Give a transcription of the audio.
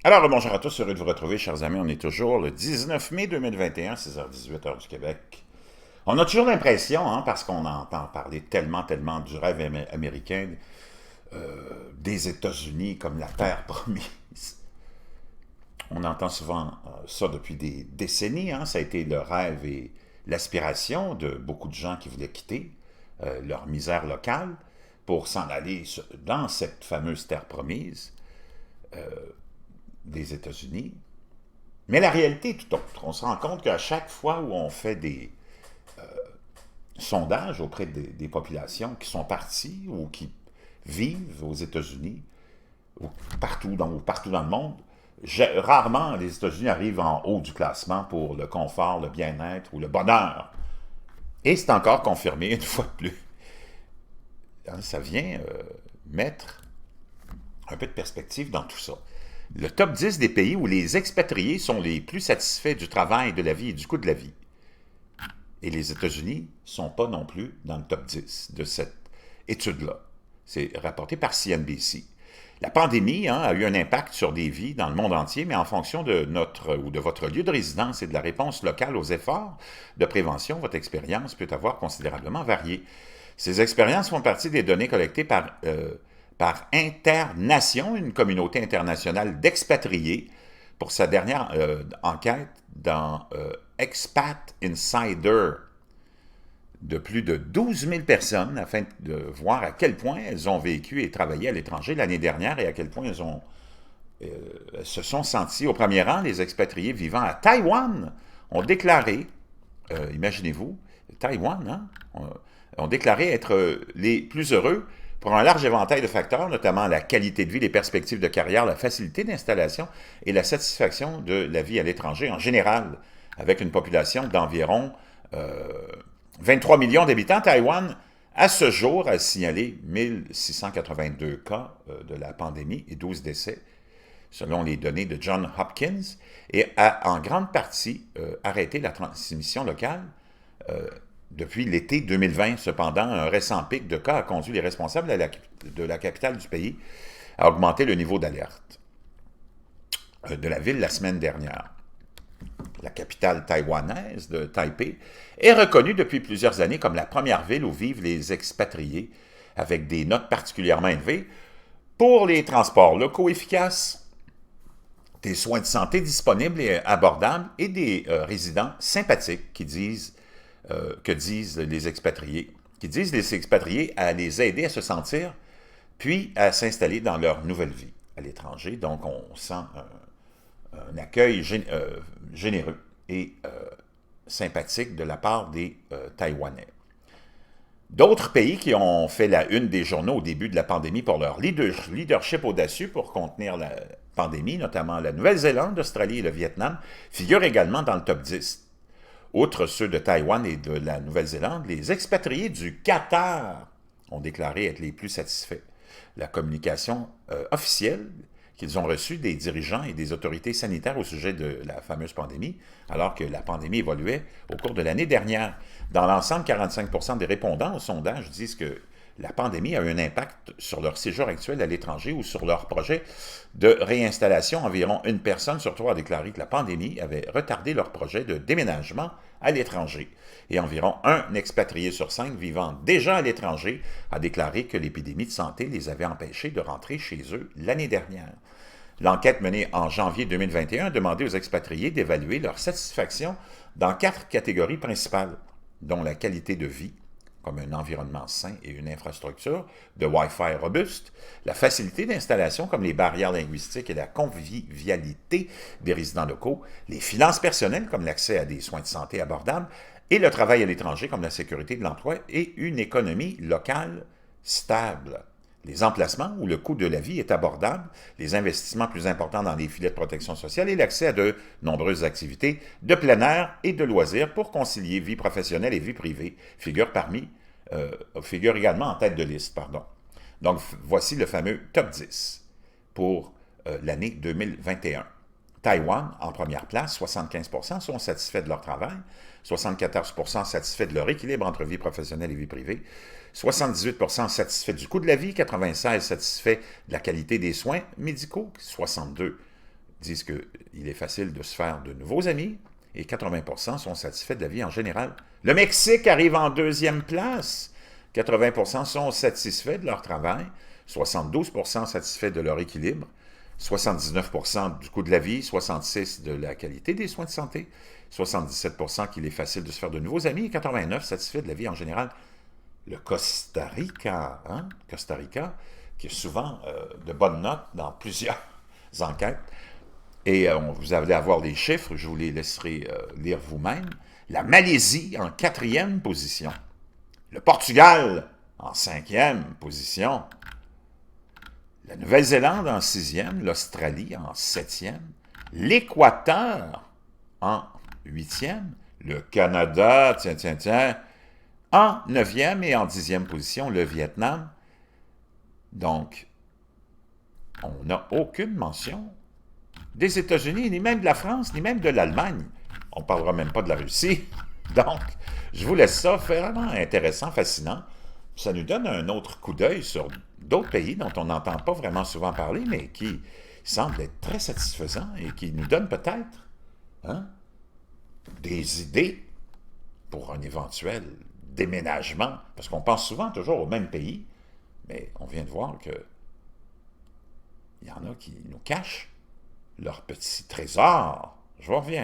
Alors, bonjour à tous, heureux de vous retrouver, chers amis. On est toujours le 19 mai 2021, 6h18, heure du Québec. On a toujours l'impression, parce qu'on entend parler tellement du rêve américain, des États-Unis comme la terre promise. On entend souvent ça depuis des décennies. Ça a été le rêve et l'aspiration de beaucoup de gens qui voulaient quitter leur misère locale pour s'en aller dans cette fameuse terre promise des États-Unis. Mais la réalité est tout autre. On se rend compte qu'à chaque fois où on fait des sondages auprès des populations qui sont parties ou qui vivent aux États-Unis, ou partout dans le monde, rarement les États-Unis arrivent en haut du classement pour le confort, le bien-être ou le bonheur. Et c'est encore confirmé une fois de plus. Ça vient mettre un peu de perspective dans tout ça. Le top 10 des pays où les expatriés sont les plus satisfaits du travail, de la vie et du coût de la vie. Et les États-Unis ne sont pas non plus dans le top 10 de cette étude-là. C'est rapporté par CNBC. La pandémie a eu un impact sur des vies dans le monde entier, mais en fonction de notre ou de votre lieu de résidence et de la réponse locale aux efforts de prévention, votre expérience peut avoir considérablement varié. Ces expériences font partie des données collectées par Internation, une communauté internationale d'expatriés, pour sa dernière enquête dans Expat Insider de plus de 12 000 personnes afin de voir à quel point elles ont vécu et travaillé à l'étranger l'année dernière et à quel point elles se sont senties. Au premier rang, les expatriés vivant à Taïwan ont déclaré, imaginez-vous, Taïwan, ont déclaré être les plus heureux pour un large éventail de facteurs, notamment la qualité de vie, les perspectives de carrière, la facilité d'installation et la satisfaction de la vie à l'étranger en général, avec une population d'environ 23 millions d'habitants. Taïwan, à ce jour, a signalé 1682 cas de la pandémie et 12 décès, selon les données de Johns Hopkins, et a en grande partie arrêté la transmission locale depuis l'été 2020. Cependant, un récent pic de cas a conduit les responsables de la capitale du pays à augmenter le niveau d'alerte de la ville la semaine dernière. La capitale taïwanaise de Taipei est reconnue depuis plusieurs années comme la première ville où vivent les expatriés, avec des notes particulièrement élevées pour les transports locaux efficaces, des soins de santé disponibles et abordables et des résidents sympathiques que disent les expatriés à les aider à se sentir puis à s'installer dans leur nouvelle vie à l'étranger. Donc on sent un accueil généreux et sympathique de la part des Taïwanais. D'autres pays qui ont fait la une des journaux au début de la pandémie pour leur leadership audacieux pour contenir la pandémie, notamment la Nouvelle-Zélande, l'Australie et le Vietnam, figurent également dans le top 10. Outre ceux de Taïwan et de la Nouvelle-Zélande, les expatriés du Qatar ont déclaré être les plus satisfaits. La communication officielle qu'ils ont reçue des dirigeants et des autorités sanitaires au sujet de la fameuse pandémie, alors que la pandémie évoluait au cours de l'année dernière. Dans l'ensemble, 45% des répondants au sondage disent que la pandémie a eu un impact sur leur séjour actuel à l'étranger ou sur leur projet de réinstallation. Environ une personne sur trois a déclaré que la pandémie avait retardé leur projet de déménagement à l'étranger. Et environ un expatrié sur 5 vivant déjà à l'étranger a déclaré que l'épidémie de santé les avait empêchés de rentrer chez eux l'année dernière. L'enquête menée en janvier 2021 a demandé aux expatriés d'évaluer leur satisfaction dans 4 catégories principales, dont la qualité de vie, comme un environnement sain et une infrastructure de Wi-Fi robuste, la facilité d'installation comme les barrières linguistiques et la convivialité des résidents locaux, les finances personnelles comme l'accès à des soins de santé abordables et le travail à l'étranger comme la sécurité de l'emploi et une économie locale stable. Les emplacements où le coût de la vie est abordable, les investissements plus importants dans les filets de protection sociale et l'accès à de nombreuses activités de plein air et de loisirs pour concilier vie professionnelle et vie privée figurent également en tête de liste. Donc, voici le fameux top 10 pour l'année 2021. Taïwan, en première place, 75% sont satisfaits de leur travail, 74% satisfaits de leur équilibre entre vie professionnelle et vie privée, 78% satisfaits du coût de la vie, 96% satisfaits de la qualité des soins médicaux, 62% disent qu'il est facile de se faire de nouveaux amis et 80% sont satisfaits de la vie en général. Le Mexique arrive en deuxième place. 80% sont satisfaits de leur travail, 72% satisfaits de leur équilibre, 79% du coût de la vie, 66% de la qualité des soins de santé, 77% qu'il est facile de se faire de nouveaux amis et 89% satisfaits de la vie en général. Le Costa Rica, Costa Rica, qui a souvent de bonnes notes dans plusieurs enquêtes, et vous allez avoir les chiffres, je vous les laisserai lire vous-même. La Malaisie en 4e position. Le Portugal en 5e position. La Nouvelle-Zélande en 6e. L'Australie en 7e. L'Équateur en 8e. Le Canada, en 9e et en 10e position. Le Vietnam. Donc, on n'a aucune mention des États-Unis, ni même de la France, ni même de l'Allemagne. On ne parlera même pas de la Russie. Donc, je vous laisse ça, vraiment intéressant, fascinant. Ça nous donne un autre coup d'œil sur d'autres pays dont on n'entend pas vraiment souvent parler, mais qui semblent être très satisfaisants et qui nous donnent peut-être des idées pour un éventuel déménagement. Parce qu'on pense souvent toujours au même pays, mais on vient de voir qu'il y en a qui nous cachent leur petit trésor. Je vous reviens.